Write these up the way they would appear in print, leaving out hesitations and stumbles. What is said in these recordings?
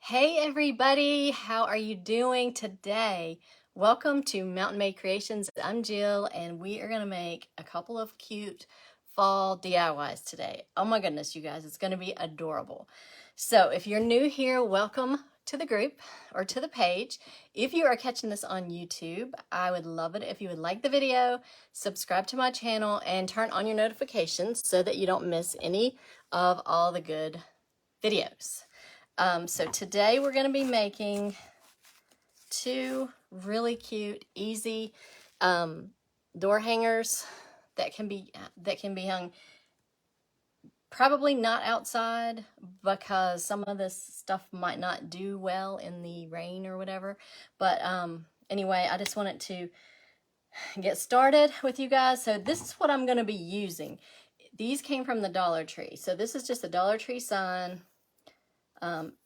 Hey everybody, how are you doing today? Welcome to Mountain Made Creations. I'm Jill and we are going to make a couple of cute fall DIYs today. Oh my goodness, you guys, it's going to be adorable. So if you're new here, welcome to the group or to the page. If you are catching this on YouTube, I would love it if you would like the video, subscribe to my channel, and turn on your notifications so that you don't miss any of all the good videos. So today we're going to be making two really cute, easy door hangers that can be hung probably not outside because some of this stuff might not do well in the rain or whatever. But anyway, I just wanted to get started with you guys. So this is what I'm going to be using. These came from the Dollar Tree. So this is just a Dollar Tree sign.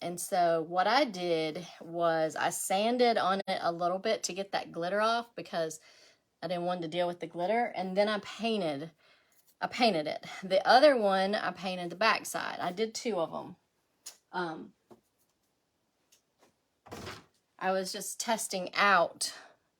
And so what I did was I sanded on it a little bit to get that glitter off because I didn't want to deal with the glitter. And then I painted it. The other one, I painted the back side. I did two of them. I was just testing out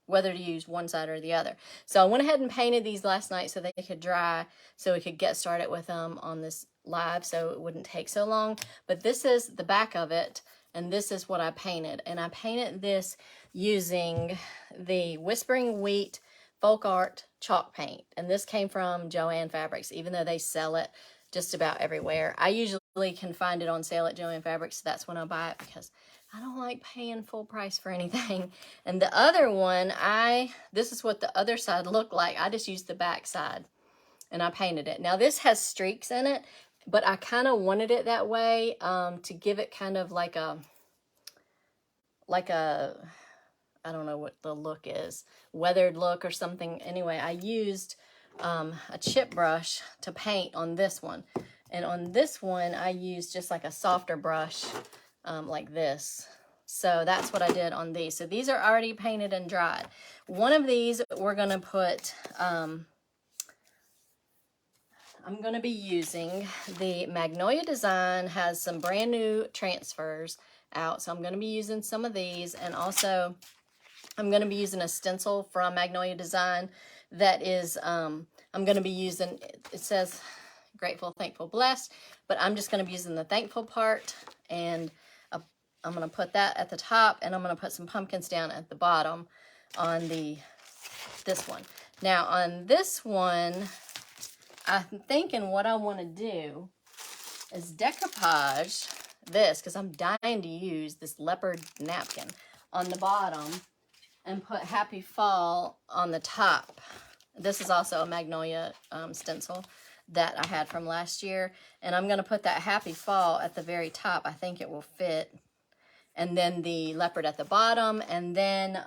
whether to use one side or the other. So I went ahead and painted these last night so they could dry, so we could get started with them on this live so it wouldn't take so long. But this is the back of it, and this is what I painted. And I painted this using the Whispering Wheat Folk Art chalk paint. And this came from Joann Fabrics, even though they sell it just about everywhere. I usually can find it on sale at Joann Fabrics, so that's when I buy it because I don't like paying full price for anything. And the other one, this is what the other side looked like. I just used the back side and I painted it. Now this has streaks in it, but I kind of wanted it that way to give it kind of like a, I don't know what the look is, weathered look or something. Anyway, I used a chip brush to paint on this one. And on this one, I used just like a softer brush like this. So that's what I did on these. So these are already painted and dried. One of these we're going to put, I'm going to be using the Magnolia Design, has some brand new transfers out. So I'm going to be using some of these, and also I'm going to be using a stencil from Magnolia Design that is, I'm going to be using, it says grateful, thankful, blessed, but I'm just going to be using the thankful part, and I'm going to put that at the top, and I'm going to put some pumpkins down at the bottom on this one. Now on this one, I'm thinking what I want to do is decoupage this, because I'm dying to use this leopard napkin on the bottom, and put Happy Fall on the top. This is also a Magnolia stencil that I had from last year, and I'm going to put that Happy Fall at the very top. I think it will fit. And then the leopard at the bottom, and then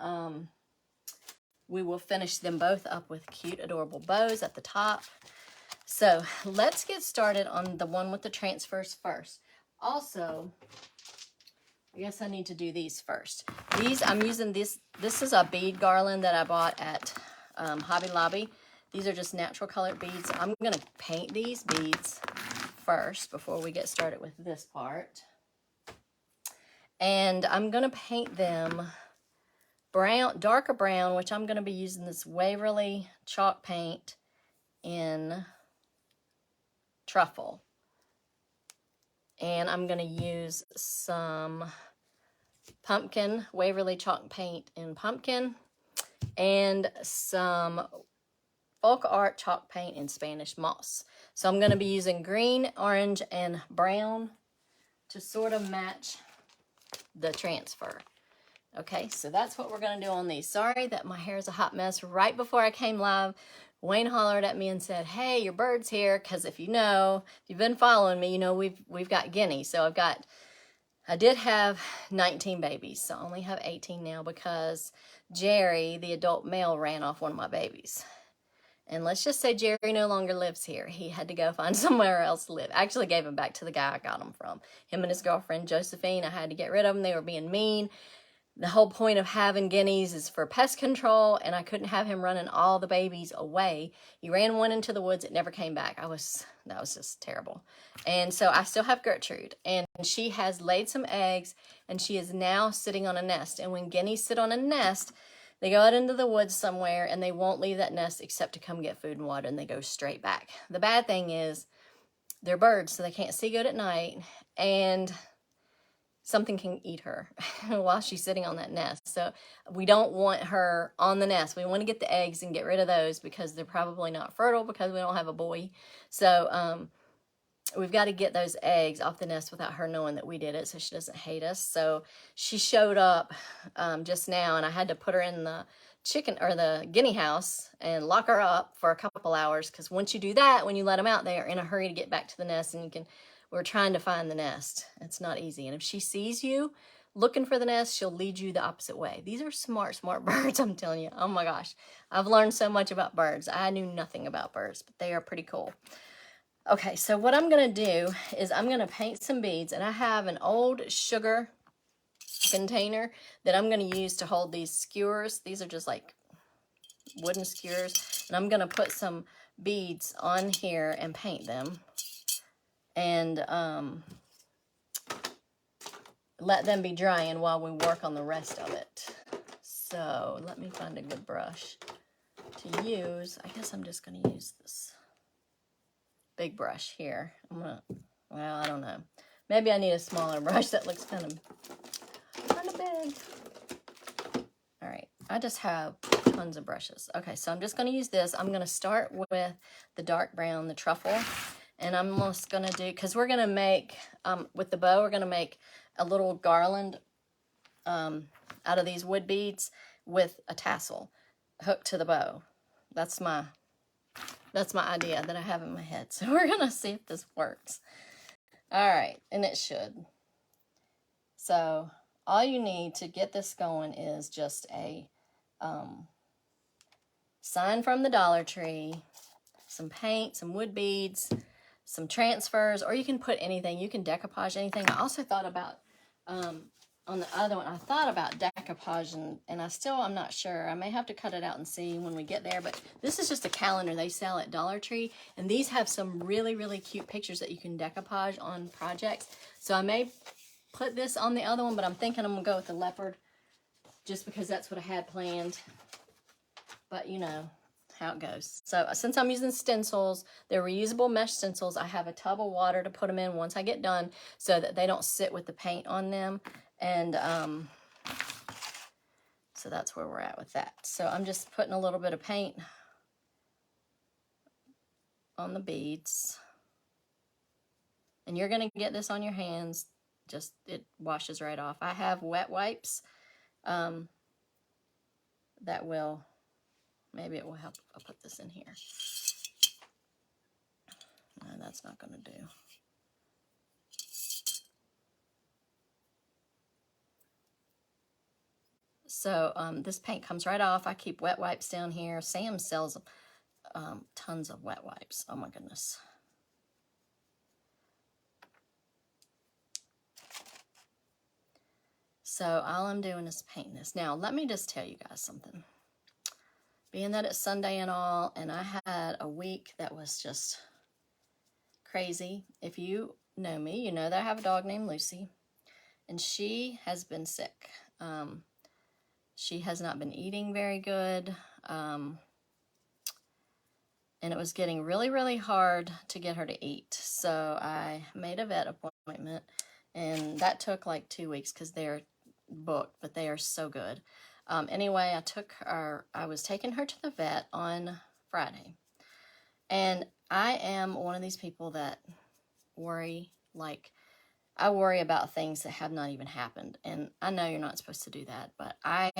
we will finish them both up with cute, adorable bows at the top. So let's get started on the one with the transfers first. Also, I guess I need to do these first. These, I'm using this is a bead garland that I bought at Hobby Lobby. These are just natural colored beads. I'm going to paint these beads first before we get started with this part. And I'm going to paint them brown, darker brown, which I'm going to be using this Waverly chalk paint in Truffle. And I'm going to use some pumpkin, Waverly chalk paint in Pumpkin, and some Folk Art chalk paint in Spanish Moss. So I'm going to be using green, orange, and brown to sort of match the transfer. Okay, so that's what we're going to do on these. Sorry that my hair is a hot mess. Right before I came live, Wayne hollered at me and said, "Hey, your bird's here," because if you've been following me, you know we've got guineas. So I did have 19 babies, so I only have 18 now because Jerry, the adult male, ran off one of my babies. And let's just say Jerry no longer lives here. He had to go find somewhere else to live. I actually gave him back to the guy I got him from. Him and his girlfriend, Josephine, I had to get rid of them. They were being mean. the whole point of having guineas is for pest control, and I couldn't have him running all the babies away. He ran one into the woods. It never came back. That was just terrible. And so I still have Gertrude, and she has laid some eggs, and she is now sitting on a nest. And when guineas sit on a nest, they go out into the woods somewhere, and they won't leave that nest except to come get food and water, and they go straight back. The bad thing is they're birds, so they can't see good at night, and something can eat her while she's sitting on that nest. So we don't want her on the nest. We want to get the eggs and get rid of those because they're probably not fertile because we don't have a boy. So we've got to get those eggs off the nest without her knowing that we did it so she doesn't hate us. So she showed up just now, and I had to put her in the chicken or the guinea house and lock her up for a couple hours, because once you do that, when you let them out, they are in a hurry to get back to the nest, and we're trying to find the nest. It's not easy. And if she sees you looking for the nest, she'll lead you the opposite way. These are smart birds, I'm telling you. Oh my gosh. I've learned so much about birds. I knew nothing about birds, but they are pretty cool. Okay, so what I'm going to do is I'm going to paint some beads, and I have an old sugar container that I'm going to use to hold these skewers. These are just like wooden skewers, and I'm going to put some beads on here and paint them, and let them be drying while we work on the rest of it. So let me find a good brush to use. I guess I'm just going to use this big brush here. Well, I don't know. Maybe I need a smaller brush that looks kind of big. All right, I just have tons of brushes. Okay, so I'm just going to use this. I'm going to start with the dark brown, the truffle, and I'm just going to do, because we're going to make, with the bow, we're going to make a little garland out of these wood beads with a tassel hooked to the bow. That's my idea that I have in my head. So we're going to see if this works. All right, and it should. So all you need to get this going is just a sign from the Dollar Tree, some paint, some wood beads, some transfers, or you can put anything. You can decoupage anything. I also thought about, on the other one, I thought about decoupage, and I'm not sure. I may have to cut it out and see when we get there, but this is just a calendar they sell at Dollar Tree, and these have some really, really cute pictures that you can decoupage on projects. So I may put this on the other one, but I'm thinking I'm going to go with the leopard just because that's what I had planned. But you know how it goes. So since I'm using stencils, they're reusable mesh stencils, I have a tub of water to put them in once I get done so that they don't sit with the paint on them. And so that's where we're at with that. So I'm just putting a little bit of paint on the beads. And you're going to get this on your hands. Just, it washes right off. I have wet wipes that will, maybe it will help. I'll put this in here. No, that's not going to do. So this paint comes right off. I keep wet wipes down here. Sam sells tons of wet wipes. Oh my goodness. So all I'm doing is painting this. Now, let me just tell you guys something. Being that it's Sunday and all, and I had a week that was just crazy. If you know me, you know that I have a dog named Lucy, and she has been sick. She has not been eating very good, and it was getting really, really hard to get her to eat. So I made a vet appointment, and that took like 2 weeks because they're booked, but they are so good. Anyway, I was taking her to the vet on Friday, and I am one of these people that worry, like, I worry about things that have not even happened, and I know you're not supposed to do that, but I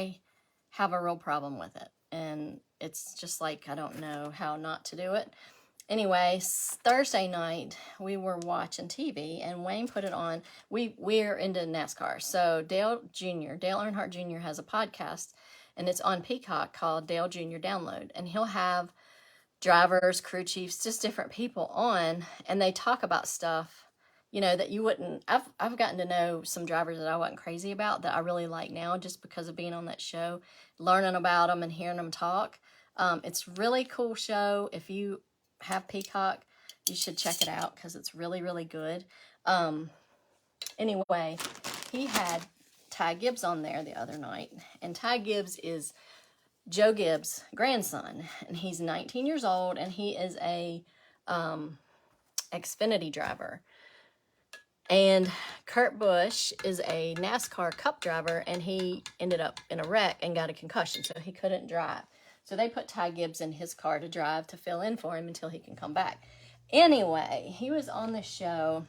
have a real problem with it, and it's just like I don't know how not to do it. Anyway, Thursday night, we were watching TV, and Wayne put it on. We're into NASCAR, so Dale Earnhardt Jr. has a podcast, and it's on Peacock called Dale Jr. Download, and he'll have drivers, crew chiefs, just different people on, and they talk about stuff, you know, that you wouldn't, I've gotten to know some drivers that I wasn't crazy about that I really like now just because of being on that show, learning about them and hearing them talk. It's really cool show. If you have Peacock, you should check it out because it's really, really good. Anyway, he had Ty Gibbs on there the other night, and Ty Gibbs is Joe Gibbs' grandson, and he's 19 years old, and he is a Xfinity driver. And Kurt Busch is a NASCAR Cup driver, and he ended up in a wreck and got a concussion, so he couldn't drive. So they put Ty Gibbs in his car to drive to fill in for him until he can come back. Anyway, he was on the show,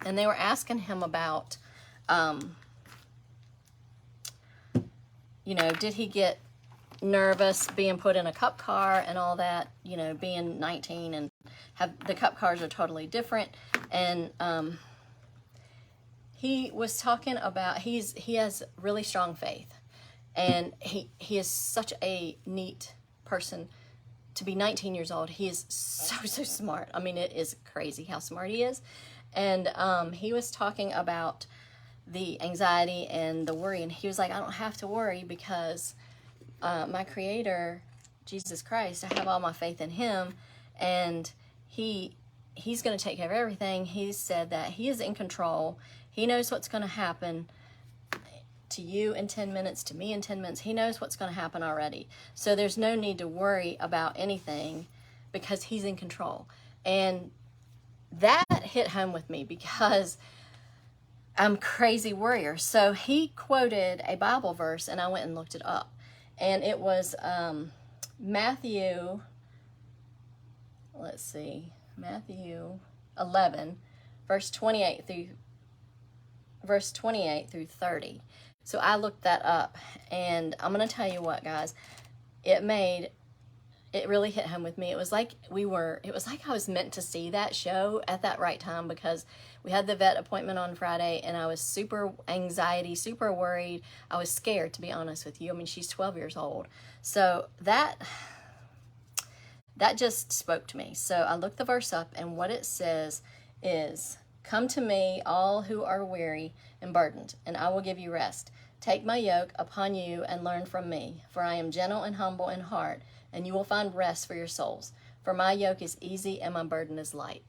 and they were asking him about, you know, did he get nervous being put in a Cup car and all that, you know, being 19 and have the Cup cars are totally different. And he was talking about he has really strong faith, and he is such a neat person to be 19 years old. He is so smart. I mean, it is crazy how smart he is. And he was talking about the anxiety and the worry, and he was like, I don't have to worry because my Creator, Jesus Christ, I have all my faith in Him, and He's going to take care of everything. He said that He is in control. He knows what's going to happen to you in 10 minutes, to me in 10 minutes. He knows what's going to happen already. So there's no need to worry about anything because He's in control. And that hit home with me because I'm a crazy worrier. So he quoted a Bible verse, and I went and looked it up. And it was Matthew 11, verse 28 through 30. So I looked that up, and I'm going to tell you what, guys, it really hit home with me. It was like I was meant to see that show at that right time because we had the vet appointment on Friday, and I was super worried. I was scared, to be honest with you. I mean, she's 12 years old. So that just spoke to me. So I looked the verse up, and what it says is, come to me, all who are weary and burdened, and I will give you rest. Take my yoke upon you and learn from me, for I am gentle and humble in heart, and you will find rest for your souls. For my yoke is easy and my burden is light.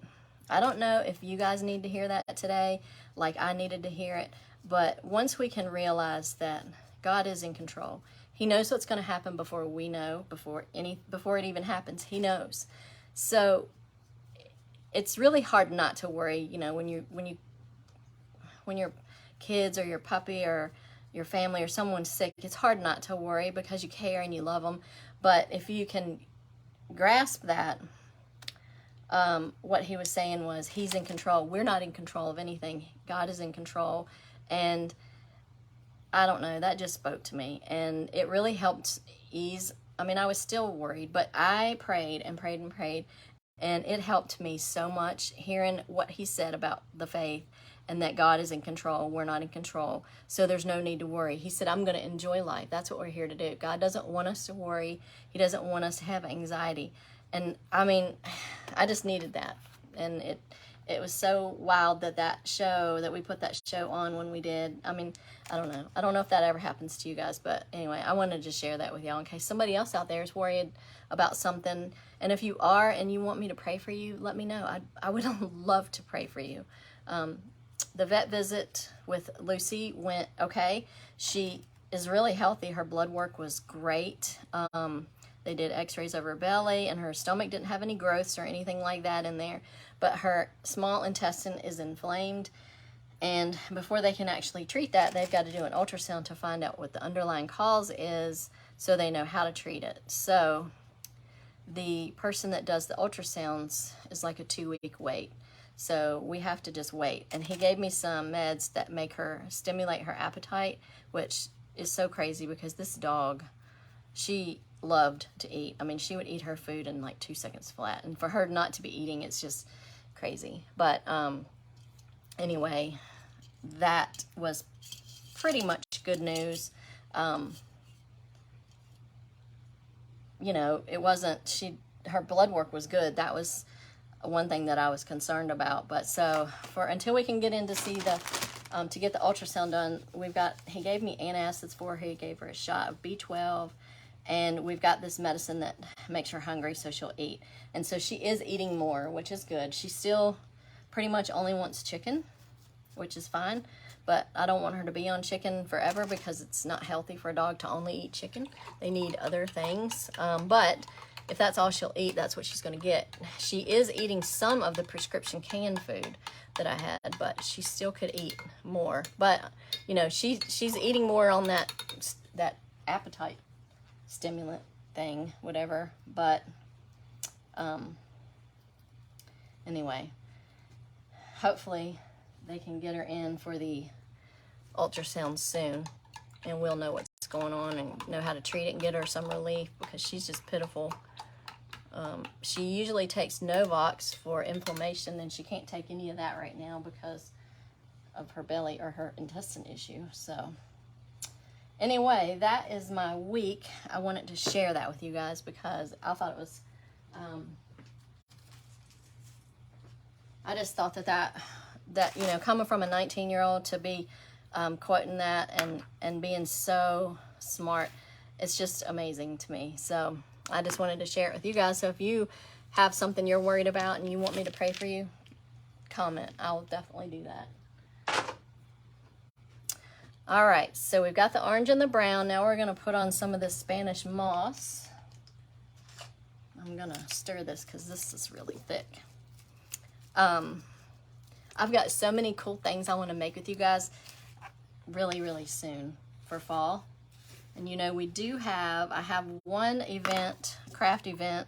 I don't know if you guys need to hear that today, like I needed to hear it, but once we can realize that God is in control, He knows what's going to happen before we know, before it even happens. He knows. So it's really hard not to worry, you know, when your kids or your puppy or your family or someone's sick. It's hard not to worry because you care and you love them. But if you can grasp that, what he was saying was He's in control. We're not in control of anything. God is in control. And I don't know, that just spoke to me, and it really helped ease. I mean, I was still worried, but I prayed and prayed and prayed, and it helped me so much hearing what he said about the faith and that God is in control. We're not in control, so there's no need to worry. He said, I'm going to enjoy life. That's what we're here to do. God doesn't want us to worry. He doesn't want us to have anxiety. And I mean, I just needed that, and it was so wild that we put that show on when we did. I mean, I don't know if that ever happens to you guys, but anyway, I wanted to just share that with y'all in case somebody else out there is worried about something. And if you are and you want me to pray for you, let me know. I would love to pray for you. The vet visit with Lucy went okay. She is really healthy. Her blood work was great. They did x-rays of her belly, and her stomach didn't have any growths or anything like that in there. But her small intestine is inflamed, and before they can actually treat that, they've got to do an ultrasound to find out what the underlying cause is so they know how to treat it. So the person that does the ultrasounds is like a 2-week wait. So we have to just wait. And he gave me some meds that make her stimulate her appetite, which is so crazy because this dog, she loved to eat. I mean, she would eat her food in like 2 seconds flat. And for her not to be eating, it's just crazy. But anyway, that was pretty much good news. You know, it wasn't, her blood work was good. That was one thing that I was concerned about. But so until we can get in to see the to get the ultrasound done, he gave me antacids for her. He gave her a shot of B12, and we've got this medicine that makes her hungry, so she'll eat. And so she is eating more, which is good. She still pretty much only wants chicken, which is fine, but I don't want her to be on chicken forever because it's not healthy for a dog to only eat chicken. They need other things, but if that's all she'll eat, that's what she's going to get. She is eating some of the prescription canned food that I had, but she still could eat more. But, you know, she's eating more on that appetite stimulant thing, whatever. But, anyway, hopefully they can get her in for the ultrasound soon, and we'll know what's going on and know how to treat it and get her some relief, because she's just pitiful. She usually takes Novox for inflammation, and she can't take any of that right now because of her belly or her intestine issue. So anyway, that is my week. I wanted to share that with you guys because I thought it was, I just thought that you know, coming from a 19-year-old to be quoting that and being so smart, it's just amazing to me. So I just wanted to share it with you guys. So if you have something you're worried about and you want me to pray for you, comment. I'll definitely do that. All right, so we've got the orange and the brown. Now we're going to put on some of this Spanish moss. I'm going to stir this because this is really thick. I've got so many cool things I want to make with you guys really, really soon for fall. And you know, I have one event, craft event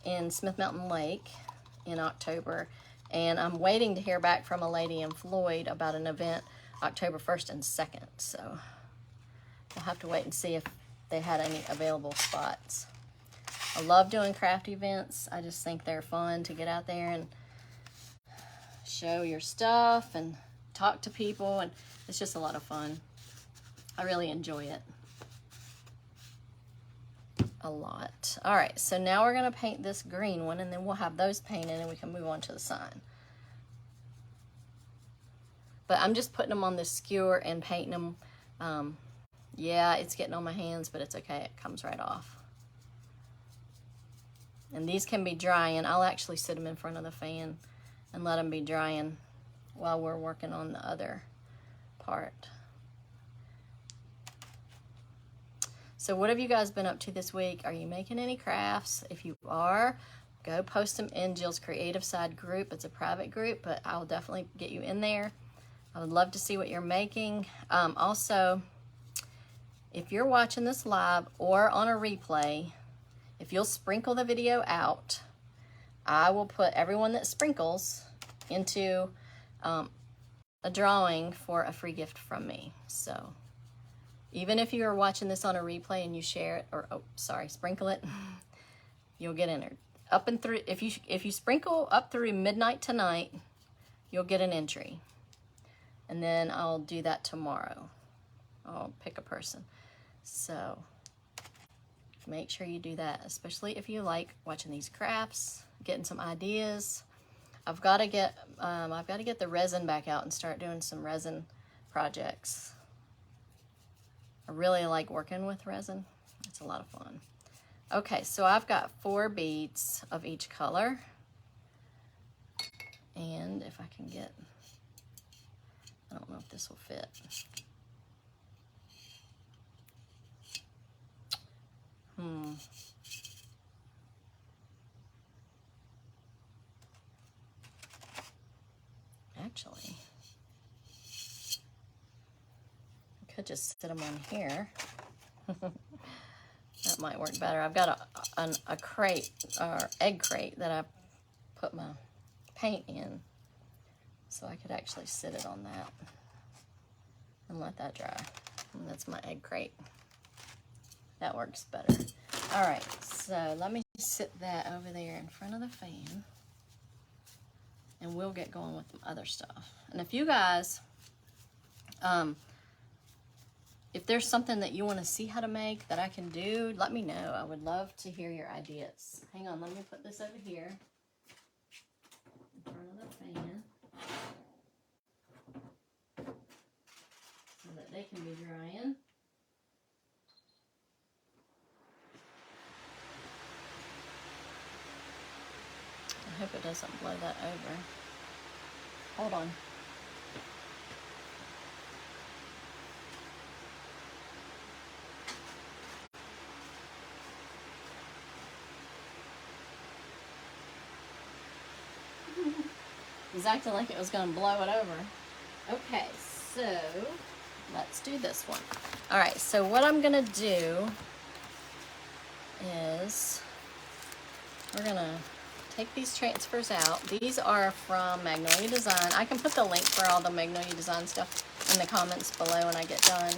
in Smith Mountain Lake in October, and I'm waiting to hear back from a lady in Floyd about an event October 1st and 2nd. So we'll have to wait and see if they had any available spots. I love doing craft events. I just think they're fun to get out there and show your stuff and talk to people, and it's just a lot of fun. I really enjoy it a lot. All right, so now we're going to paint this green one, and then we'll have those painted and we can move on to the sign. But I'm just putting them on this skewer and painting them. Yeah, it's getting on my hands, but it's okay. It comes right off. And these can be drying. I'll actually sit them in front of the fan and let them be drying while we're working on the other part. So what have you guys been up to this week? Are you making any crafts? If you are, go post them in Jill's Creative Side group. It's a private group, but I'll definitely get you in there. I would love to see what you're making. Also, if you're watching this live or on a replay, if you'll sprinkle the video out, I will put everyone that sprinkles into a drawing for a free gift from me. So even if you are watching this on a replay and you share it, or sprinkle it, you'll get entered. Up and through, if you sprinkle up through midnight tonight, you'll get an entry. And then I'll do that tomorrow. I'll pick a person. So make sure you do that, especially if you like watching these crafts, getting some ideas. I've got to get the resin back out and start doing some resin projects. I really like working with resin. It's a lot of fun. Okay, so I've got 4 beads of each color. And if I can get, I don't know if this will fit. Actually, I could just sit them on here. That might work better. I've got a crate, or egg crate, that I put my paint in, so I could actually sit it on that and let that dry. And that's my egg crate. That works better. All right, so let me sit that over there in front of the fan, and we'll get going with some other stuff. And if you guys, if there's something that you want to see how to make that I can do, let me know. I would love to hear your ideas. Hang on, let me put this over here. the fan so that they can be drying. I hope it doesn't blow that over. Hold on. It was acting like it was going to blow it over. Okay, so let's do this one. All right, so what I'm going to do is we're going to take these transfers out. These are from Magnolia Design. I can put the link for all the Magnolia Design stuff in the comments below when I get done.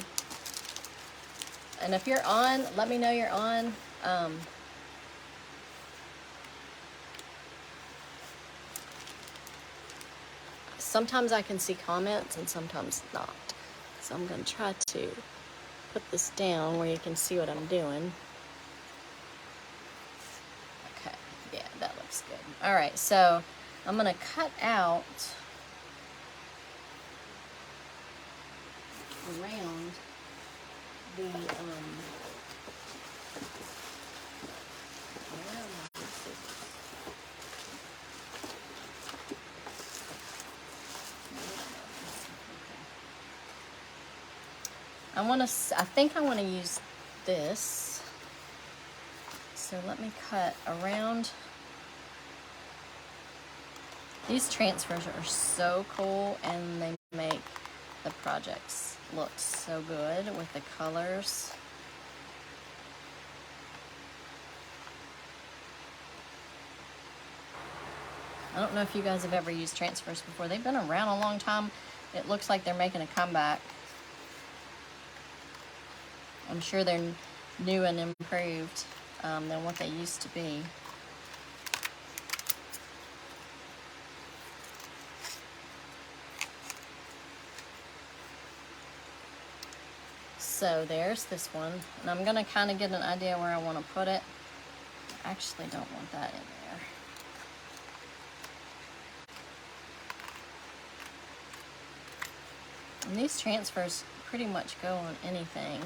And if you're on, let me know you're on. Sometimes I can see comments and sometimes not. So I'm going to try to put this down where you can see what I'm doing. Okay, yeah, that looks good. All right, so I'm going to cut out around the I think I want to use this. So let me cut around. These transfers are so cool and they make the projects look so good with the colors. I don't know if you guys have ever used transfers before. They've been around a long time. It looks like they're making a comeback. I'm sure they're new and improved than what they used to be. So there's this one, and I'm gonna kind of get an idea where I want to put it. I actually don't want that in there. And these transfers pretty much go on anything.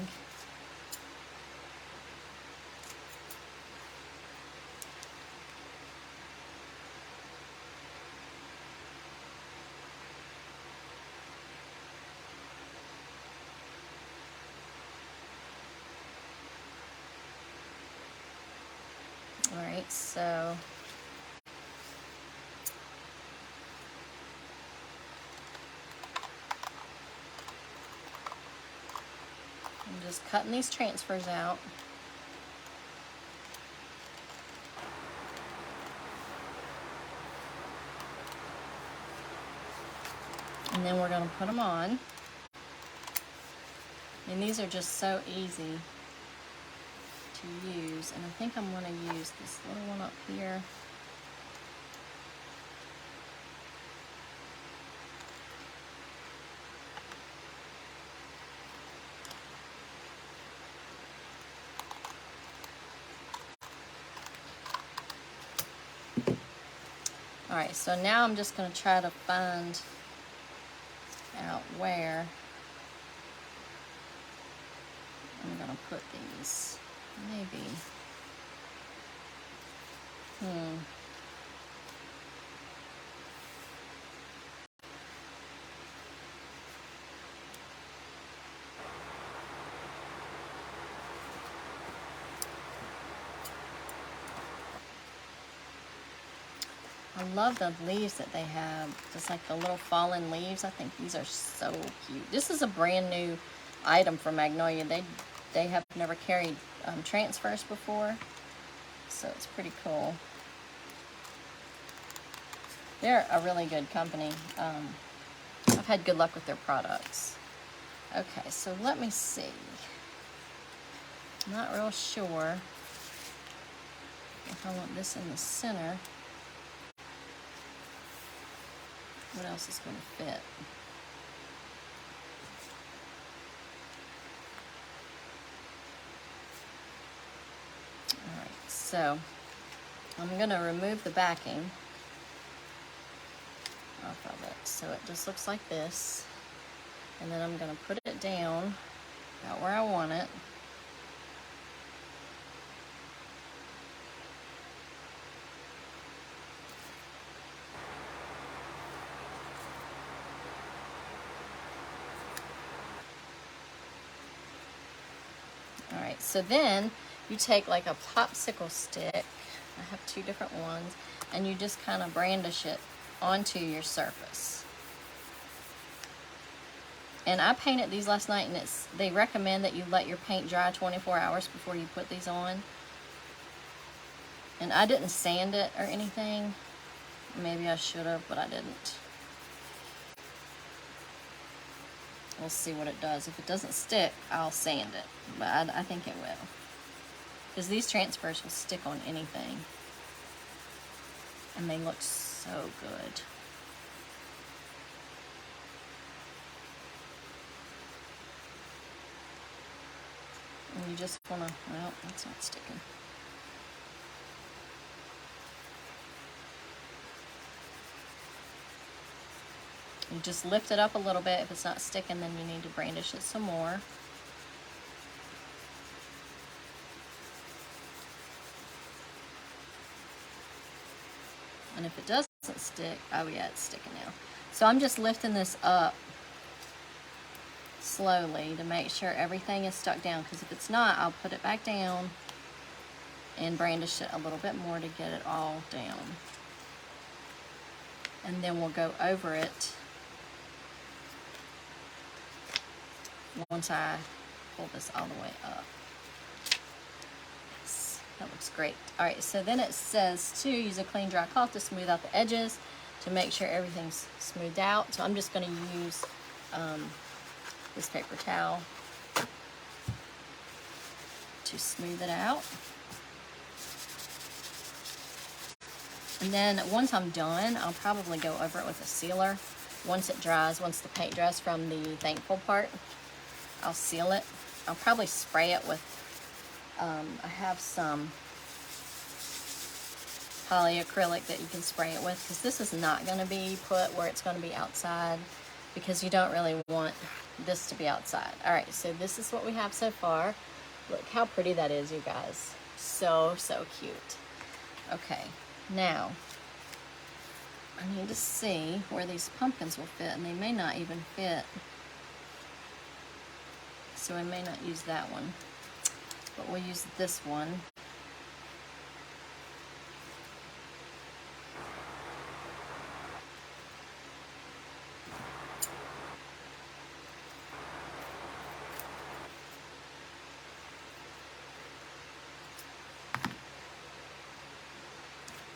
All right, so I'm just cutting these transfers out. And then we're going to put them on. And these are just so easy to use. And I think I'm going to use this little one up here. All right, so now I'm just going to try to find out where I'm going to put these. Maybe. I love the leaves that they have. Just like the little fallen leaves. I think these are so cute. This is a brand new item from Magnolia. They have never carried transfers before. So it's pretty cool. They're a really good company. I've had good luck with their products. Okay, so let me see. I'm not real sure if I want this in the center. What else is going to fit? All right, so I'm going to remove the backing. off of it. So it just looks like this. And then I'm going to put it down about where I want it. Alright, so then you take like a popsicle stick, I have two different ones, and you just kind of brandish it onto your surface. And I painted these last night, and they recommend that you let your paint dry 24 hours before you put these on. And I didn't sand it or anything. Maybe I should have, but I didn't. We'll see what it does. If it doesn't stick, I'll sand it, but I think it will. Because these transfers will stick on anything. And they look so good. And you just want to, well, it's not sticking. You just lift it up a little bit. If it's not sticking, then you need to brandish it some more. And if it doesn't stick, oh yeah, it's sticking now. So I'm just lifting this up slowly to make sure everything is stuck down, because if it's not, I'll put it back down and brandish it a little bit more to get it all down. And then we'll go over it once I pull this all the way up. Yes, that looks great. Alright, so then it says to use a clean dry cloth to smooth out the edges to make sure everything's smoothed out. So I'm just going to use this paper towel to smooth it out. And then once I'm done, I'll probably go over it with a sealer. Once it dries, once the paint dries from the thankful part, I'll seal it. I'll probably spray it with, I have some polyacrylic that you can spray it with, because this is not going to be put where it's going to be outside, because you don't really want this to be outside. Alright, so this is what we have so far. Look how pretty that is, you guys. So, so cute. Okay, now I need to see where these pumpkins will fit, and they may not even fit. So I may not use that one, but we'll use this one.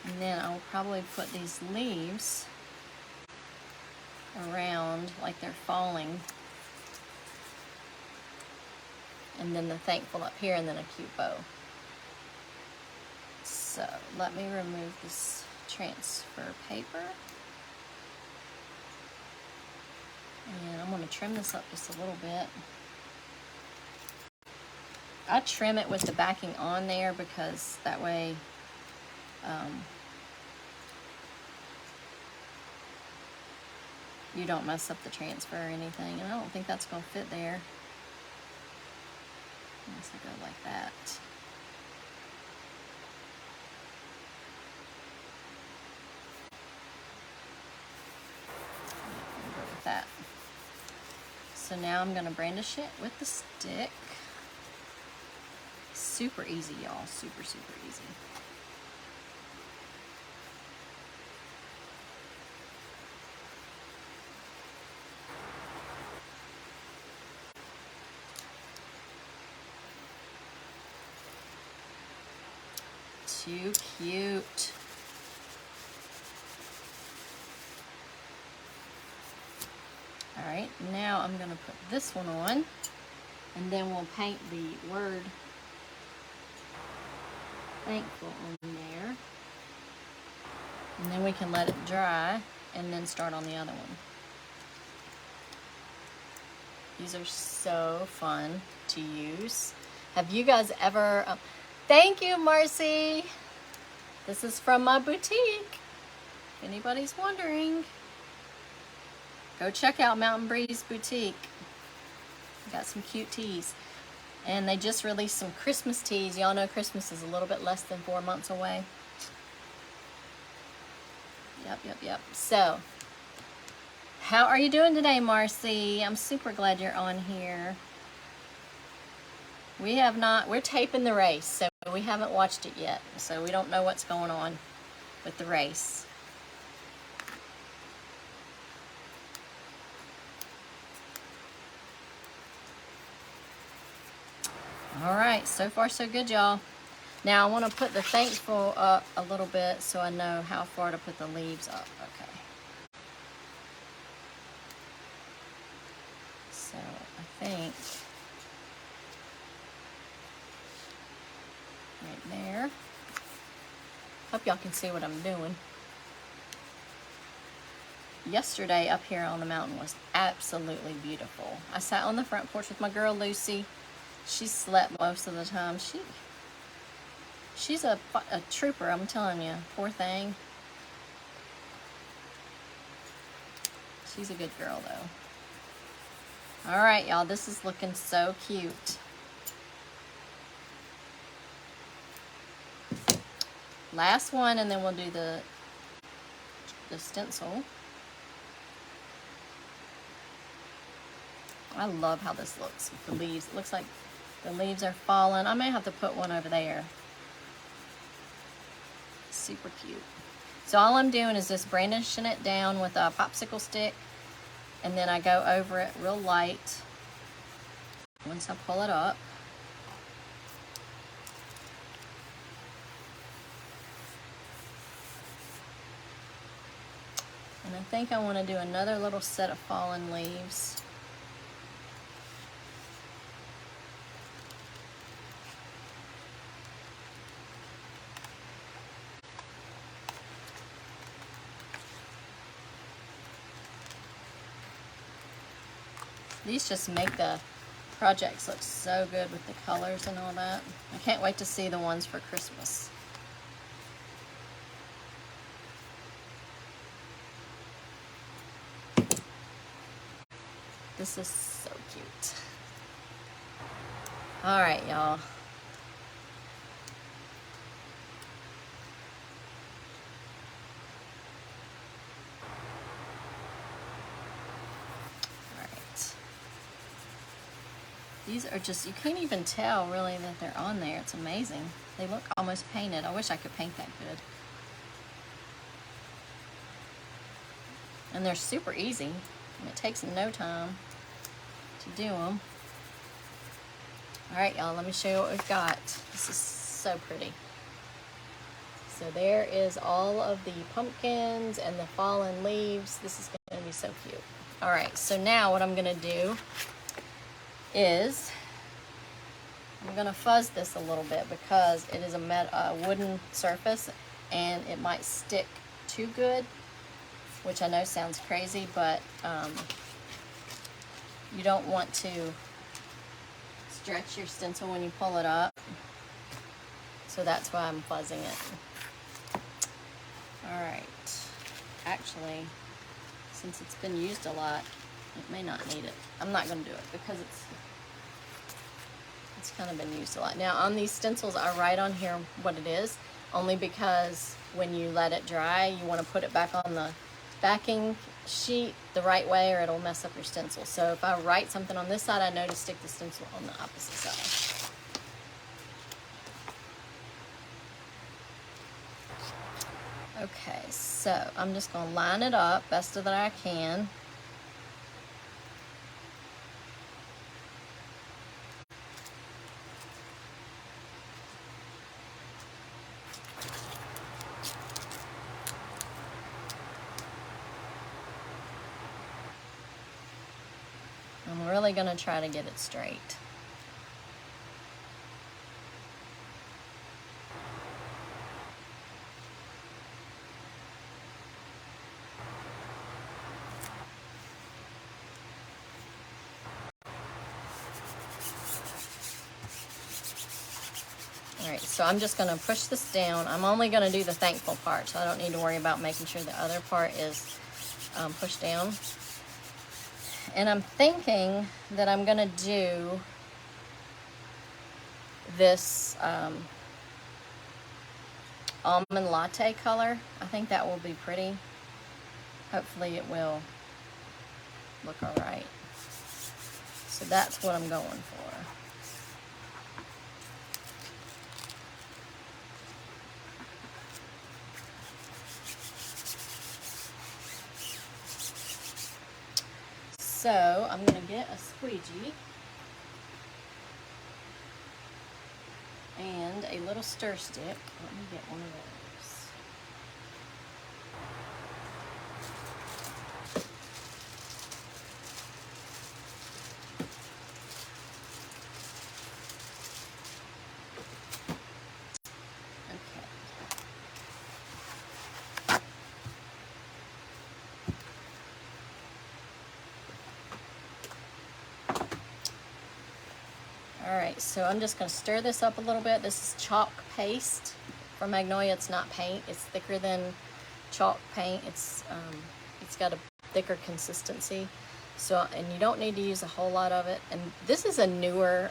And then I'll probably put these leaves around like they're falling. And then the thankful up here, and then a cute bow. So let me remove this transfer paper. And I'm going to trim this up just a little bit. I trim it with the backing on there, because that way you don't mess up the transfer or anything. And I don't think that's going to fit there. Unless I go like that. Yeah, go with that. So now I'm going to brandish it with the stick. Super easy, y'all. Super, super easy. Too cute. Alright, now I'm going to put this one on, and then we'll paint the word thankful on there. And then we can let it dry and then start on the other one. These are so fun to use. Have you guys ever... thank you, Marcy. This is from my boutique, if anybody's wondering. Go check out Mountain Breeze Boutique. Got some cute tees. And they just released some Christmas tees. Y'all know Christmas is a little bit less than 4 months away. Yep. So, how are you doing today, Marcy? I'm super glad you're on here. We're taping the race, so we haven't watched it yet. So we don't know what's going on with the race. All right, so far so good, y'all. Now I want to put the thankful up a little bit so I know how far to put the leaves up. Okay. So I think right there. Hope y'all can see what I'm doing. Yesterday up here on the mountain was absolutely beautiful. I sat on the front porch with my girl Lucy. She slept most of the time. She's a trooper, I'm telling you. Poor thing. She's a good girl, though. All right, y'all. This is looking so cute. Last one, and then we'll do the stencil. I love how this looks with the leaves. It looks like the leaves are falling. I may have to put one over there. Super cute. So all I'm doing is just brandishing it down with a popsicle stick, and then I go over it real light once I pull it up. And I think I want to do another little set of fallen leaves. These just make the projects look so good with the colors and all that. I can't wait to see the ones for Christmas. This is so cute. All right, y'all. These are just, you can't even tell really that they're on there. It's amazing. They look almost painted. I wish I could paint that good. And they're super easy. And it takes no time to do them. All right, y'all, let me show you what we've got. This is so pretty. So there is all of the pumpkins and the fallen leaves. This is going to be so cute. All right, so now what I'm going to do is I'm going to fuzz this a little bit because it is a wooden surface and it might stick too good, which I know sounds crazy, but you don't want to stretch your stencil when you pull it up, so that's why I'm fuzzing it. All right, actually, since it's been used a lot, it may not need it. I'm not going to do it because it's kind of been used a lot. Now on these stencils, I write on here what it is, only because when you let it dry, you want to put it back on the backing sheet the right way or it'll mess up your stencil. So if I write something on this side, I know to stick the stencil on the opposite side. Okay, so I'm just going to line it up best that I can. I'm really going to try to get it straight. Alright, so I'm just going to push this down. I'm only going to do the thankful part, so I don't need to worry about making sure the other part is pushed down. And I'm thinking that I'm gonna do this almond latte color. I think that will be pretty. Hopefully it will look all right. So that's what I'm going for. So I'm gonna get a squeegee and a little stir stick. Let me get one of those. Alright, so I'm just going to stir this up a little bit. This is chalk paste from Magnolia. It's not paint. It's thicker than chalk paint. It's got a thicker consistency. So, and you don't need to use a whole lot of it. And this is a newer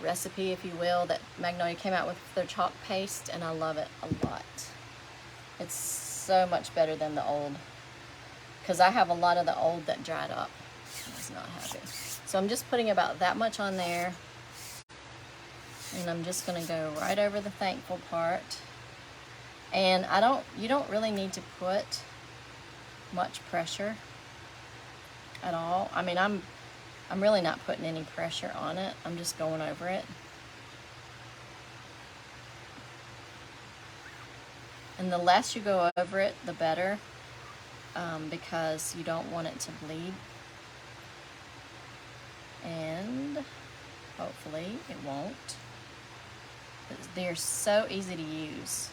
recipe, if you will, that Magnolia came out with their chalk paste, and I love it a lot. It's so much better than the old, because I have a lot of the old that dried up. I was not happy. So I'm just putting about that much on there, and I'm just going to go right over the thankful part. And you don't really need to put much pressure at all. I mean, I'm really not putting any pressure on it. I'm just going over it. And the less you go over it, the better, because you don't want it to bleed. And hopefully it won't. They're so easy to use.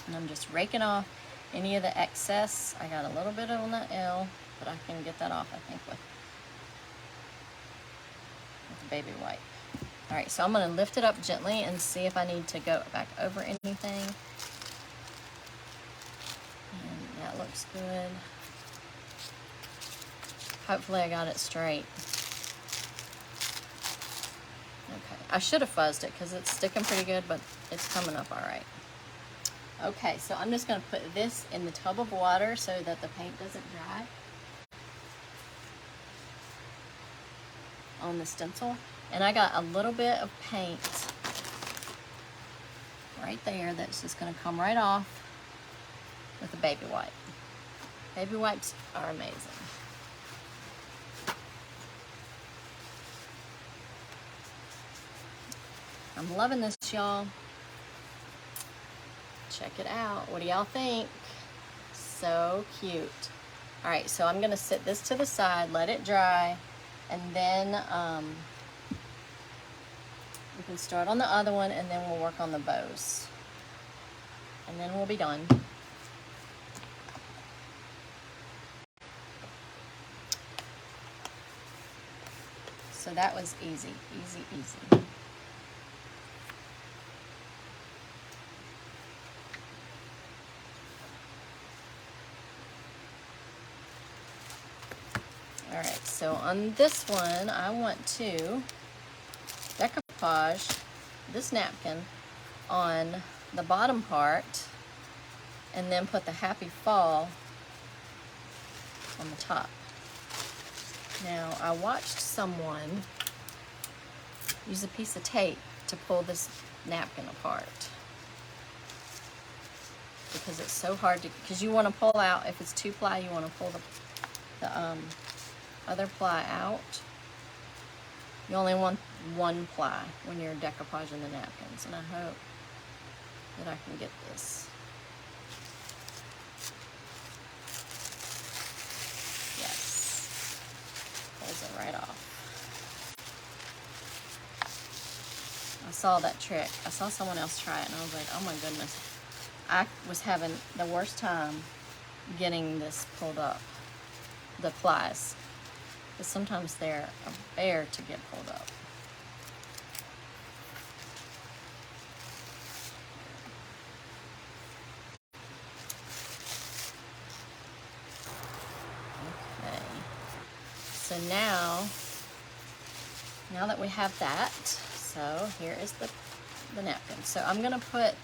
And I'm just raking off any of the excess. I got a little bit on that L, but I can get that off, I think, with the baby wipe. All right, so I'm going to lift it up gently and see if I need to go back over anything. And that looks good. Hopefully I got it straight. Okay, I should have fuzzed it because it's sticking pretty good, but it's coming up all right. Okay, so I'm just going to put this in the tub of water so that the paint doesn't dry on the stencil. And I got a little bit of paint right there that's just going to come right off with a baby wipe. Baby wipes are amazing. I'm loving this, y'all. Check it out. What do y'all think? So cute. All right, so I'm going to set this to the side, let it dry, and then we can start on the other one, and then we'll work on the bows. And then we'll be done. So that was easy, easy, easy. All right, so on this one, I want to decoupage this napkin on the bottom part and then put the Happy Fall on the top. Now, I watched someone use a piece of tape to pull this napkin apart because it's so hard to, because you want to pull out, if it's 2-ply, you want to pull the other ply out. You only want 1 ply when you're decoupaging the napkins, and I hope that I can get this. Yes. Pulls it right off. I saw that trick. I saw someone else try it, and I was like, oh my goodness. I was having the worst time getting this pulled up. the plies, because sometimes they're a bear to get pulled up. Okay, so now that we have that, so here is the napkin. So I'm gonna put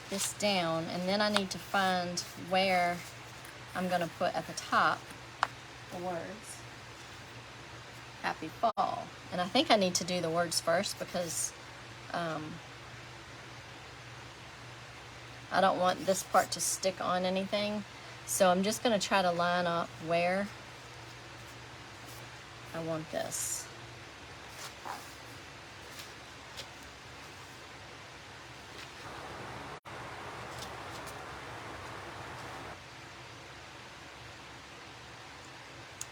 this down, and then I need to find where I'm gonna put at the top the words Happy Fall. And I think I need to do the words first, because I don't want this part to stick on anything. So I'm just gonna try to line up where I want this.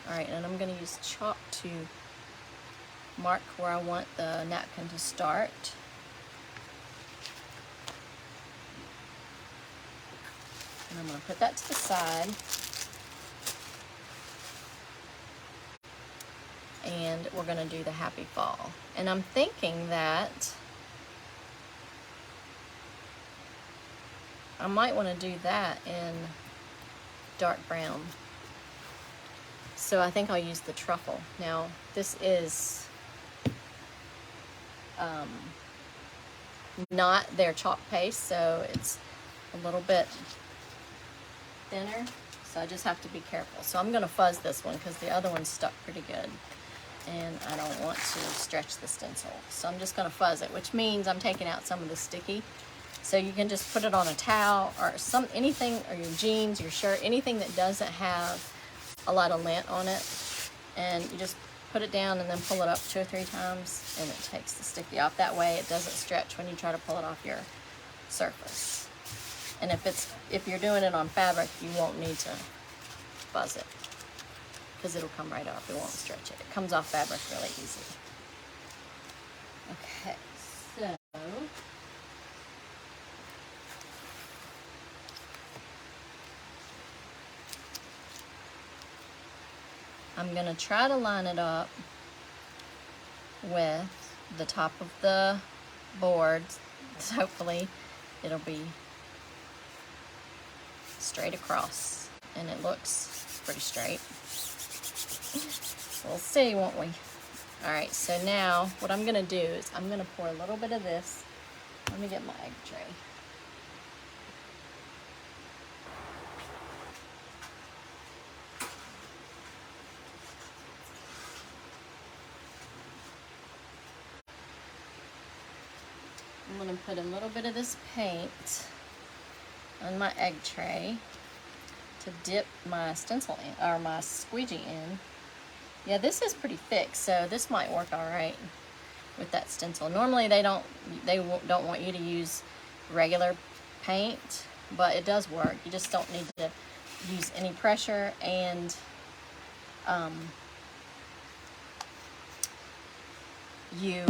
Alright, and I'm going to use chalk to mark where I want the napkin to start. And I'm going to put that to the side. And we're going to do the Happy Fall. And I'm thinking that I might want to do that in dark brown. So I think I'll use the truffle. Now, this is not their chalk paste, so it's a little bit thinner. So I just have to be careful. So I'm going to fuzz this one because the other one stuck pretty good. And I don't want to stretch the stencil. So I'm just going to fuzz it, which means I'm taking out some of the sticky. So you can just put it on a towel or anything, or your jeans, your shirt, anything that doesn't have a lot of lint on it, and you just put it down and then pull it up 2 or 3 times, and it takes the sticky off. That way it doesn't stretch when you try to pull it off your surface. And if you're doing it on fabric, you won't need to fuzz it, because it'll come right off. It won't stretch it. It comes off fabric really easy. Okay, so I'm going to try to line it up with the top of the board. So hopefully it'll be straight across, and it looks pretty straight. We'll see, won't we? Alright, so now what I'm going to do is I'm going to pour a little bit of this. Let me get my egg tray. I'm going to put a little bit of this paint on my egg tray to dip my stencil in, or my squeegee in. Yeah, this is pretty thick, so this might work all right with that stencil. Normally they don't want you to use regular paint, but it does work. You just don't need to use any pressure, and you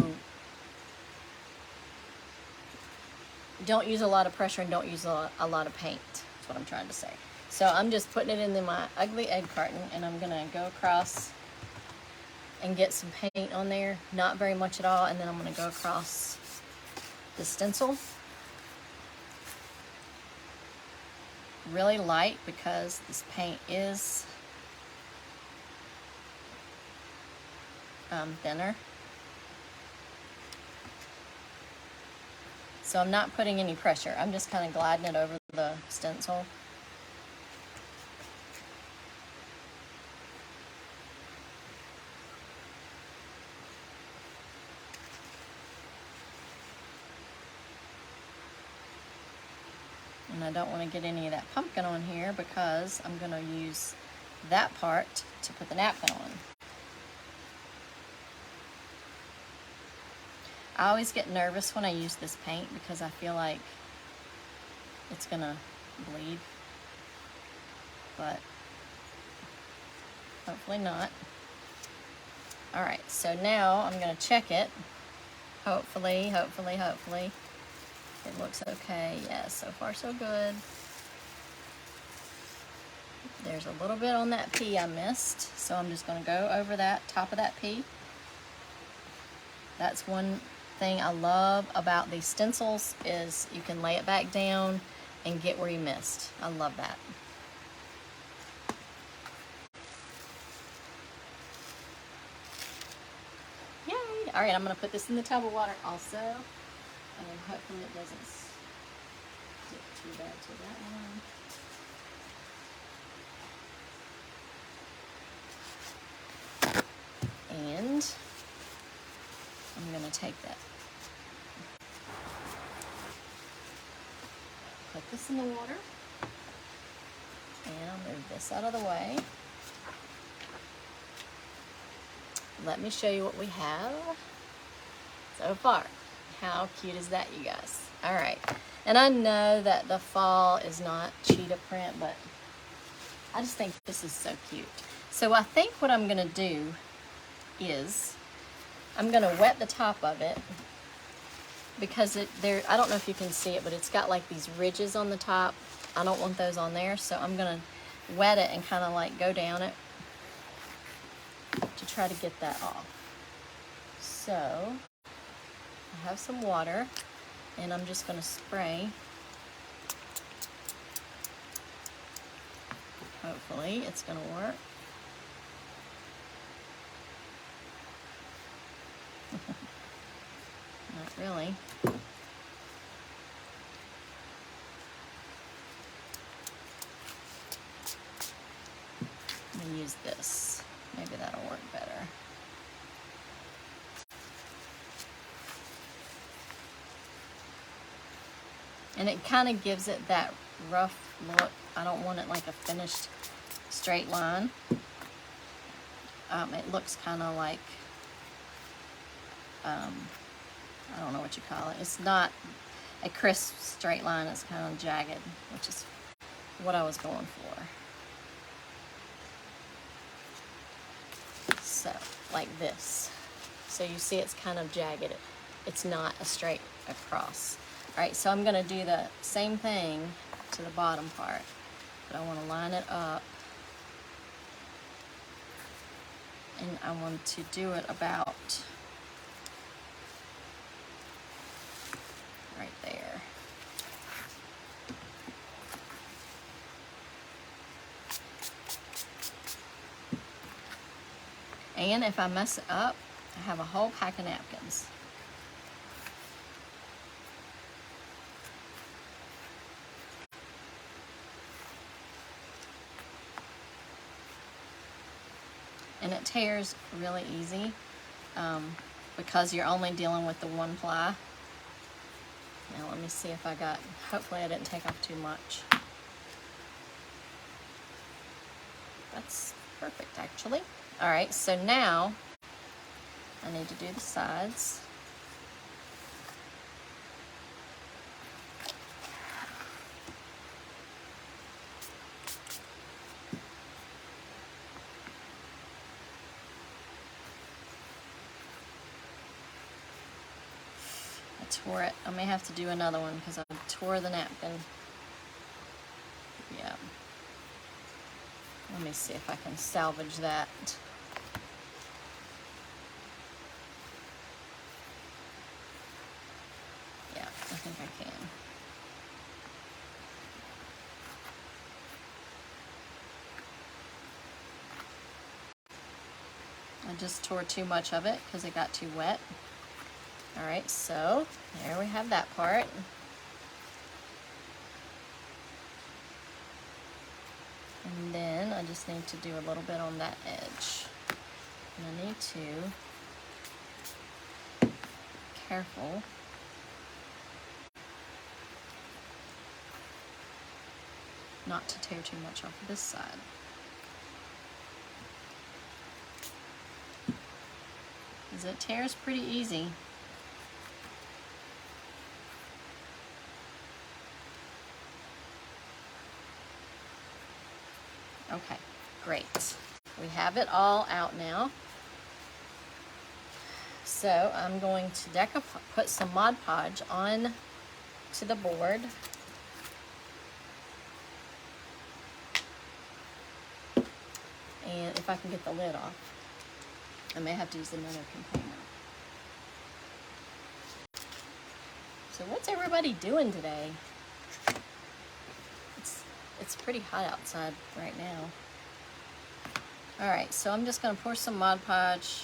don't use a lot of pressure and don't use a lot of paint. That's what I'm trying to say. So I'm just putting it into my ugly egg carton, and I'm gonna go across and get some paint on there. Not very much at all, and then I'm gonna go across the stencil. Really light, because this paint is thinner. So I'm not putting any pressure. I'm just kind of gliding it over the stencil. And I don't want to get any of that pumpkin on here, because I'm going to use that part to put the napkin on. I always get nervous when I use this paint, because I feel like it's gonna bleed, but hopefully not. Alright, so now I'm gonna check it. Hopefully it looks okay. Yeah, so far so good. There's a little bit on that P I missed, so I'm just going to go over that top of that P. That's one thing I love about these stencils is you can lay it back down and get where you missed. I love that. Yay! All right, I'm going to put this in the tub of water also, and hopefully it doesn't stick too bad to that one. And I'm going to take that, put this in the water, and I'll move this out of the way. Let me show you what we have so far. How cute is that, you guys? All right, and I know that the fall is not cheetah print, but I just think this is so cute. So I think what I'm going to do is I'm going to wet the top of it because I don't know if you can see it, but it's got like these ridges on the top. I don't want those on there, so I'm going to wet it and kind of like go down it to try to get that off. So I have some water and I'm just going to spray. Hopefully it's going to work. Not really. I'm going to use this. Maybe that'll work better. And it kind of gives it that rough look. I don't want it like a finished straight line. It looks kind of like I don't know what you call it. It's not a crisp straight line. It's kind of jagged, which is what I was going for. So, like this. So you see it's kind of jagged. It's not a straight across. All right, so I'm going to do the same thing to the bottom part, but I want to line it up. And I want to do it about right there. And if I mess it up, I have a whole pack of napkins. And it tears really easy because you're only dealing with the one ply. Now let me see if I got, hopefully I didn't take off too much. That's perfect actually. All right, so now I need to do the sides. Tore it. I may have to do another one because I tore the napkin. Yeah. Let me see if I can salvage that. Yeah, I think I can. I just tore too much of it because it got too wet. All right, so there we have that part. And then I just need to do a little bit on that edge. And I need to be careful not to tear too much off of this side. Because it tears pretty easy. Okay, great. We have it all out now. So I'm going to put some Mod Podge on to the board. and if I can get the lid off. I may have to use another container. So what's everybody doing today? It's pretty hot outside right now. Alright, so I'm just going to pour some Mod Podge,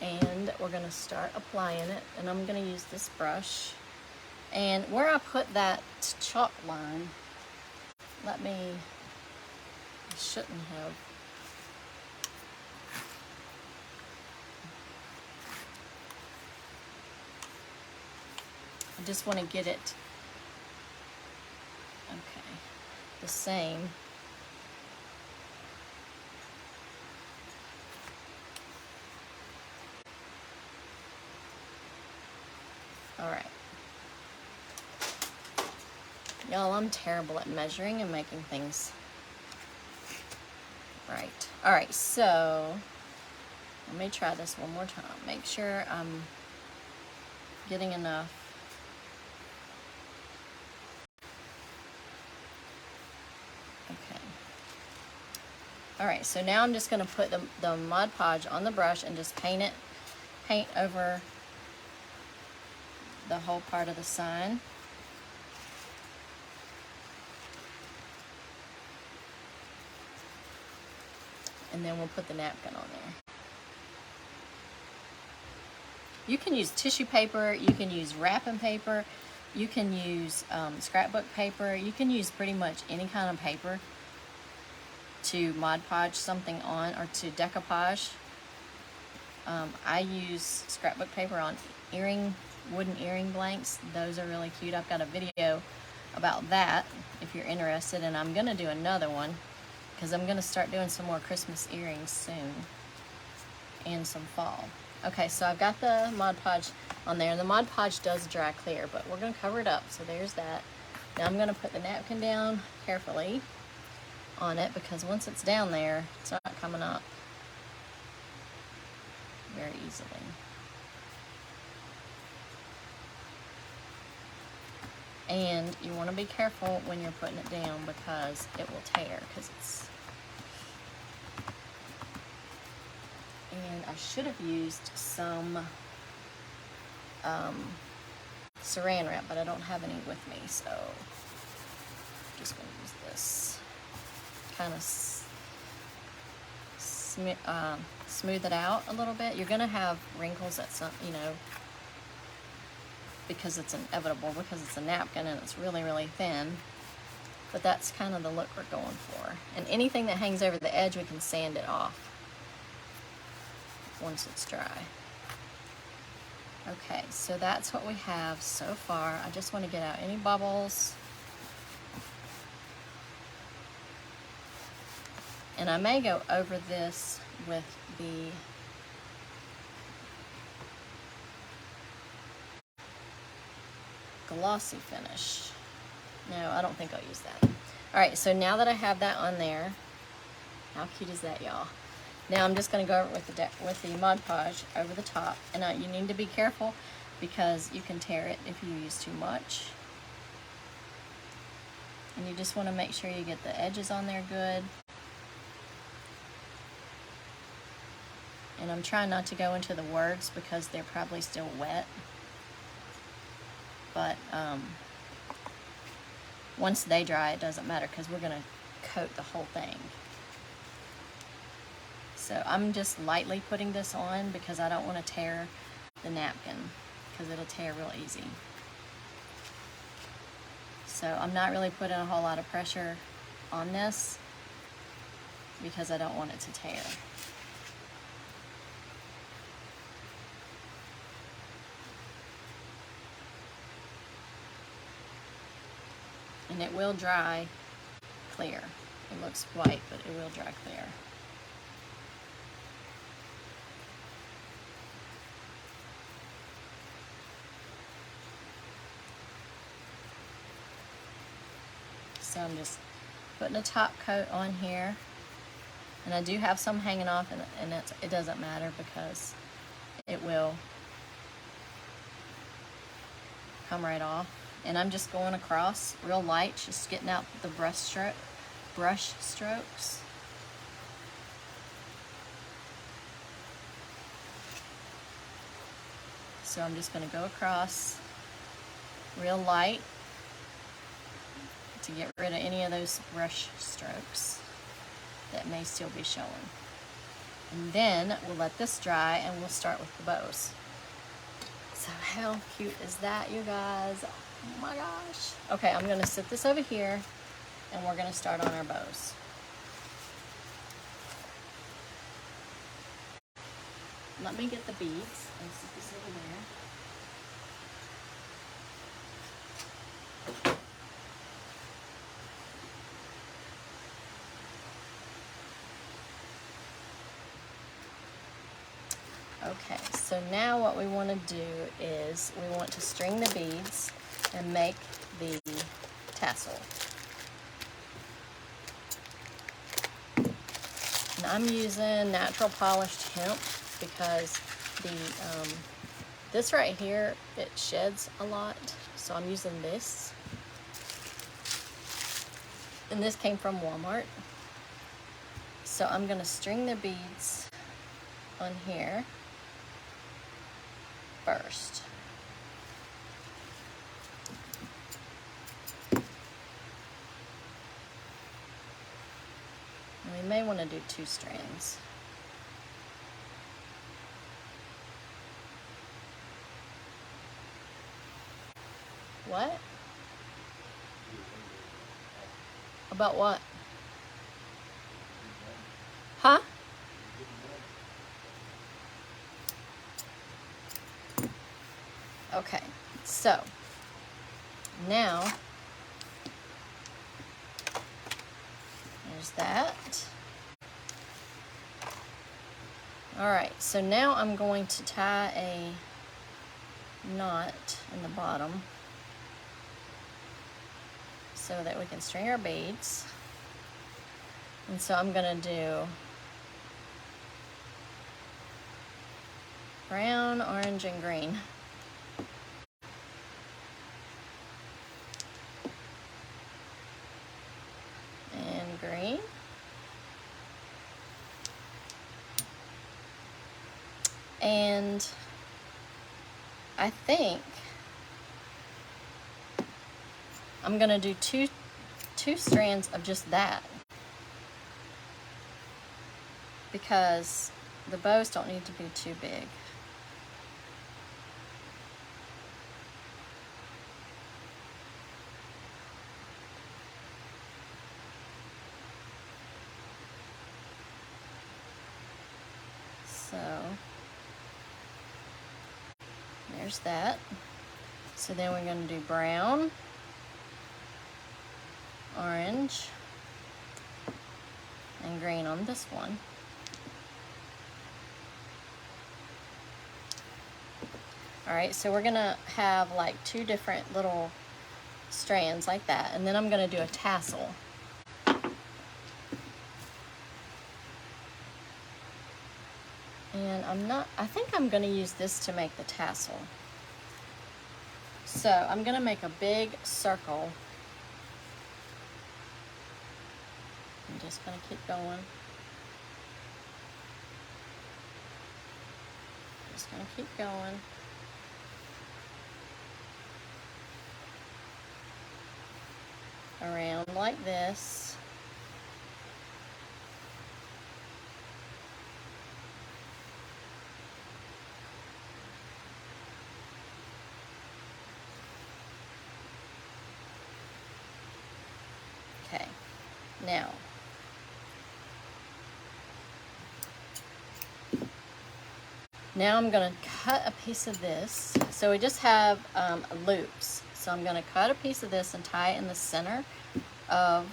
and we're going to start applying it, and I'm going to use this brush. And where I put that chalk line, I shouldn't have. I just want to get it, okay, the same. All right. Y'all, I'm terrible at measuring and making things right. All right, so let me try this one more time. Make sure I'm getting enough. Okay. All right, so now I'm just gonna put the Mod Podge on the brush and just paint over the whole part of the sign. And then we'll put the napkin on there. You can use tissue paper, you can use wrapping paper, you can use scrapbook paper, you can use pretty much any kind of paper to Mod Podge something on, or to decoupage. I use scrapbook paper on wooden earring blanks. Those are really cute. I've got a video about that if you're interested, and I'm gonna do another one because I'm gonna start doing some more Christmas earrings soon and some fall. Okay, so I've got the Mod Podge on there, and the Mod Podge does dry clear, but we're gonna cover it up, so there's that. Now I'm gonna put the napkin down carefully on it, because once it's down there, it's not coming up very easily. And you want to be careful when you're putting it down, because it will tear, and I should have used some saran wrap, but I don't have any with me, so I'm just going to use this. Kind of smooth it out a little bit. You're going to have wrinkles at some, because it's inevitable, because it's a napkin and it's really, really thin. But that's kind of the look we're going for. And anything that hangs over the edge, we can sand it off once it's dry. Okay, so that's what we have so far. I just want to get out any bubbles. And I may go over this with the glossy finish. No, I don't think I'll use that. All right, so now that I have that on there, how cute is that, y'all? Now I'm just going to go over it with the Mod Podge over the top, and you need to be careful because you can tear it if you use too much. And you just want to make sure you get the edges on there good. And I'm trying not to go into the words because they're probably still wet. But once they dry, it doesn't matter because we're going to coat the whole thing. So I'm just lightly putting this on because I don't want to tear the napkin, because it'll tear real easy. So I'm not really putting a whole lot of pressure on this because I don't want it to tear. And it will dry clear. It looks white, but it will dry clear. So I'm just putting a top coat on here. And I do have some hanging off, and it doesn't matter because it will come right off. And I'm just going across real light, just getting out the brush brush strokes. So I'm just going to go across real light to get rid of any of those brush strokes that may still be showing. And then we'll let this dry and we'll start with the bows. So how cute is that, you guys? Oh my gosh. Okay, I'm going to set this over here and we're going to start on our bows. Let me get the beads and set this over there. Okay, so now what we want to do is we want to string the beads and make the tassel. And I'm using natural polished hemp because this right here, it sheds a lot, so I'm using this. And this came from Walmart. So I'm going to string the beads on here first. And we may want to do 2 strands. What? About what? Huh? Okay, so now there's that. All right, so now I'm going to tie a knot in the bottom so that we can string our beads. And so I'm going to do brown, orange, and green. And green. And I think I'm going to do two strands of just that, because the bows don't need to be too big. So there's that. So then we're going to do brown, orange, and green on this one. All right, so we're gonna have like 2 different little strands like that, and then I'm gonna do a tassel. And I think I'm gonna use this to make the tassel. So I'm gonna make a big circle. I'm just gonna keep going. Just gonna keep going. Around like this. Okay, now I'm going to cut a piece of this. So we just have loops. So I'm going to cut a piece of this and tie it in the center of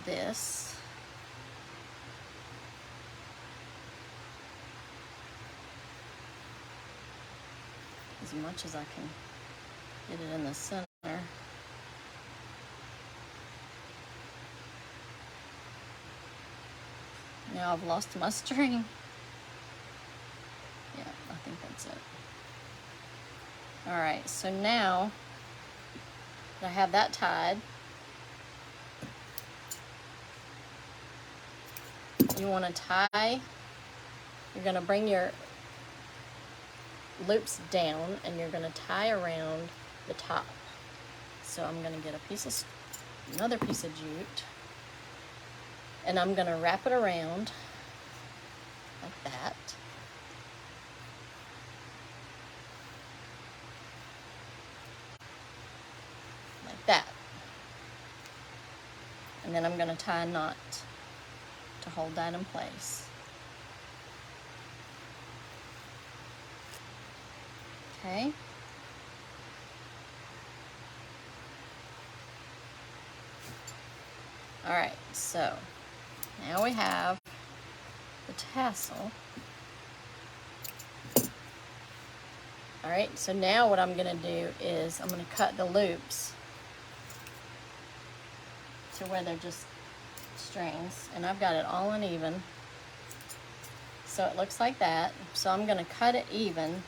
this. As much as I can get it in the center. Now I've lost my string. Yeah, I think that's it. All right, so now that I have that tied, you want to tie, you're going to bring your loops down and you're going to tie around the top. So I'm going to get another piece of jute, and I'm going to wrap it around like that. Like that. And then I'm going to tie a knot to hold that in place. Okay. All right, so now we have the tassel. All right, so now what I'm gonna do is I'm gonna cut the loops to where they're just strings, and I've got it all uneven. So it looks like that. So I'm gonna cut it even.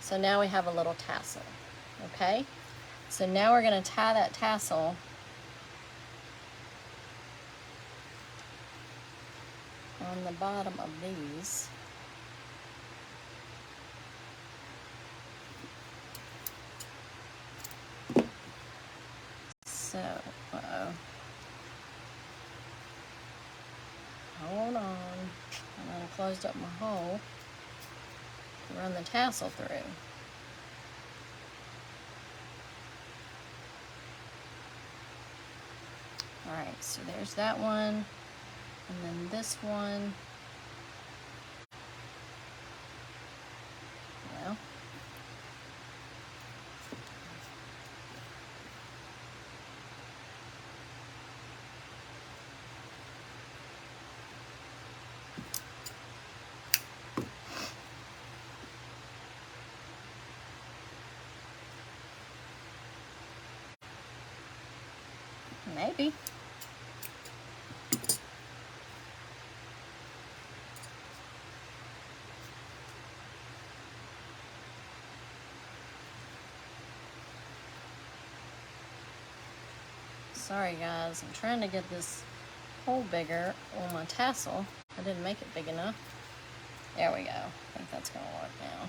So now we have a little tassel, okay? So now we're gonna tie that tassel on the bottom of these. So, hold on. And then I closed up my hole to run the tassel through. Alright, so there's that one, and then this one. Well, maybe. Sorry guys, I'm trying to get this hole bigger on my tassel. I didn't make it big enough. There we go. I think that's gonna work now.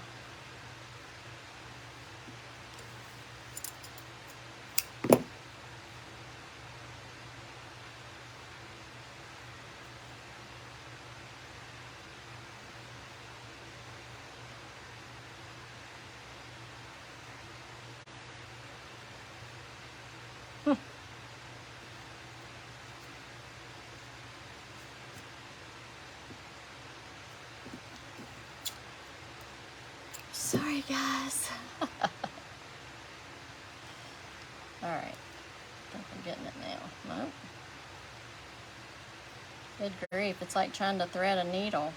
Sorry guys. Alright, I think I'm getting it now. Nope. Good grief, it's like trying to thread a needle.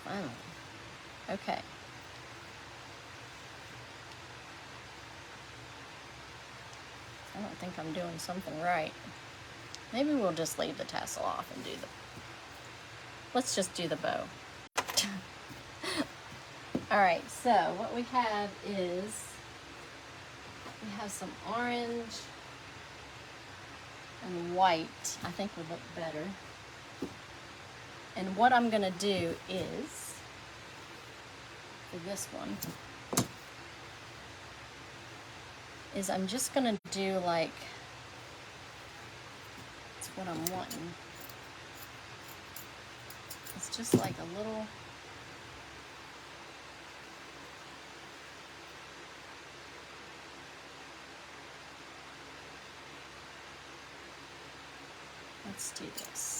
Finally. Okay. I don't think I'm doing something right. Maybe we'll just leave the tassel off and do let's just do the bow. Alright, so what we have is, we have some orange and white. I think would look better. And what I'm going to do is, for this one, is I'm just going to do like, it's what I'm wanting. It's just like a little, let's do this.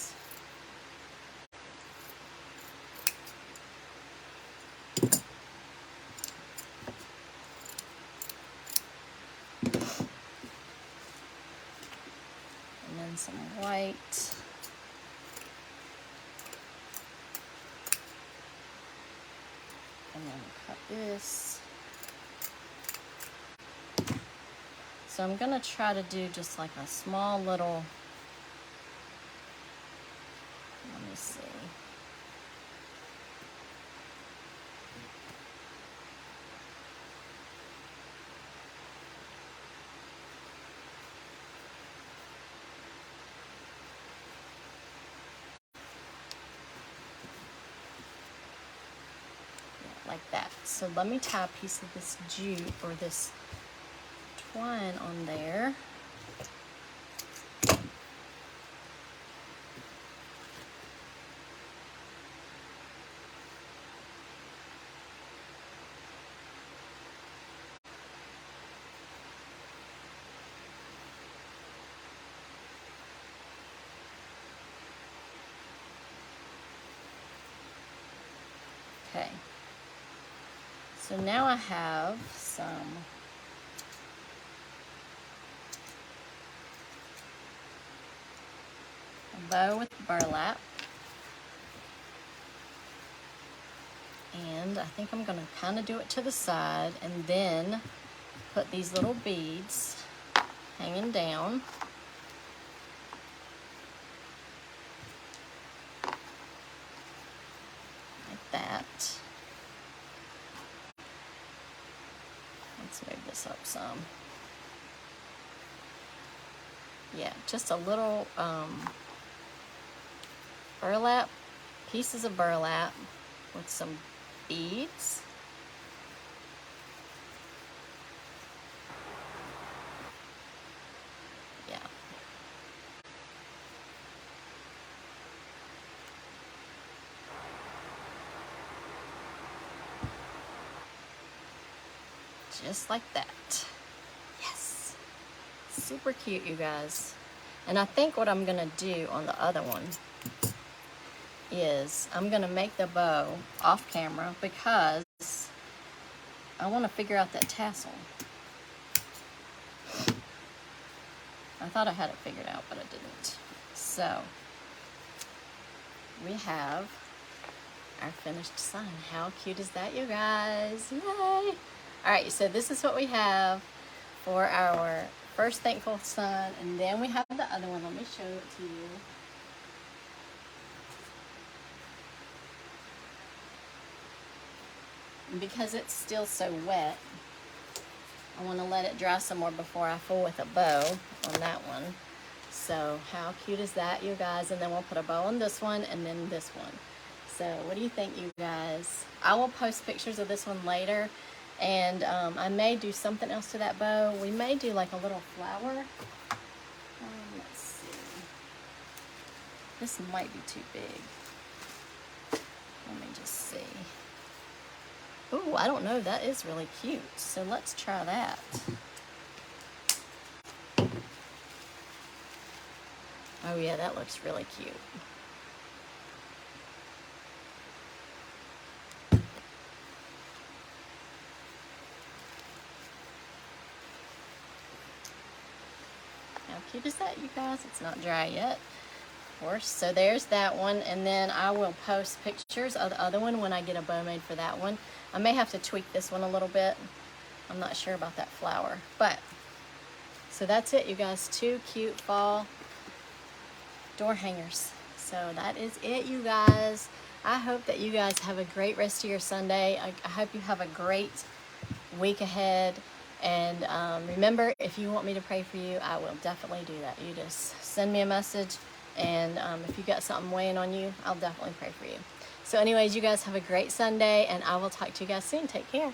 And then some white. And then cut this. So I'm gonna try to do just like a small little, let me see. Like that. So let me tie a piece of this jute or this twine on there. Okay. So now I have some bow with burlap, and I think I'm gonna kind of do it to the side and then put these little beads hanging down. Like that. Let's move this up some. Yeah, just a little burlap, pieces of burlap with some beads. Yeah. Just like that. Yes. Super cute, you guys. And I think what I'm gonna do on the other one is I'm gonna make the bow off camera because I wanna figure out that tassel. I thought I had it figured out, but I didn't. So we have our finished sign. How cute is that, you guys? Yay! All right, so this is what we have for our first thankful sign, and then we have the other one. Let me show it to you. And because it's still so wet, I want to let it dry some more before I fool with a bow on that one. So how cute is that, you guys? And then we'll put a bow on this one and then this one. So what do you think, you guys? I will post pictures of this one later, and I may do something else to that bow. We may do like a little flower. Let's see. This might be too big. Let me just see. Ooh, I don't know. That is really cute. So let's try that. Oh yeah, that looks really cute. How cute is that, you guys? It's not dry yet, of course. So there's that one, and then I will post pictures of the other one when I get a bow made for that one. I may have to tweak this one a little bit. I'm not sure about that flower, but so that's it, you guys. 2 cute fall door hangers. So that is it, you guys. I hope that you guys have a great rest of your Sunday. I hope you have a great week ahead. And remember, if you want me to pray for you, I will definitely do that. You just send me a message, and if you got something weighing on you, I'll definitely pray for you. So anyways, you guys have a great Sunday, and I will talk to you guys soon. Take care.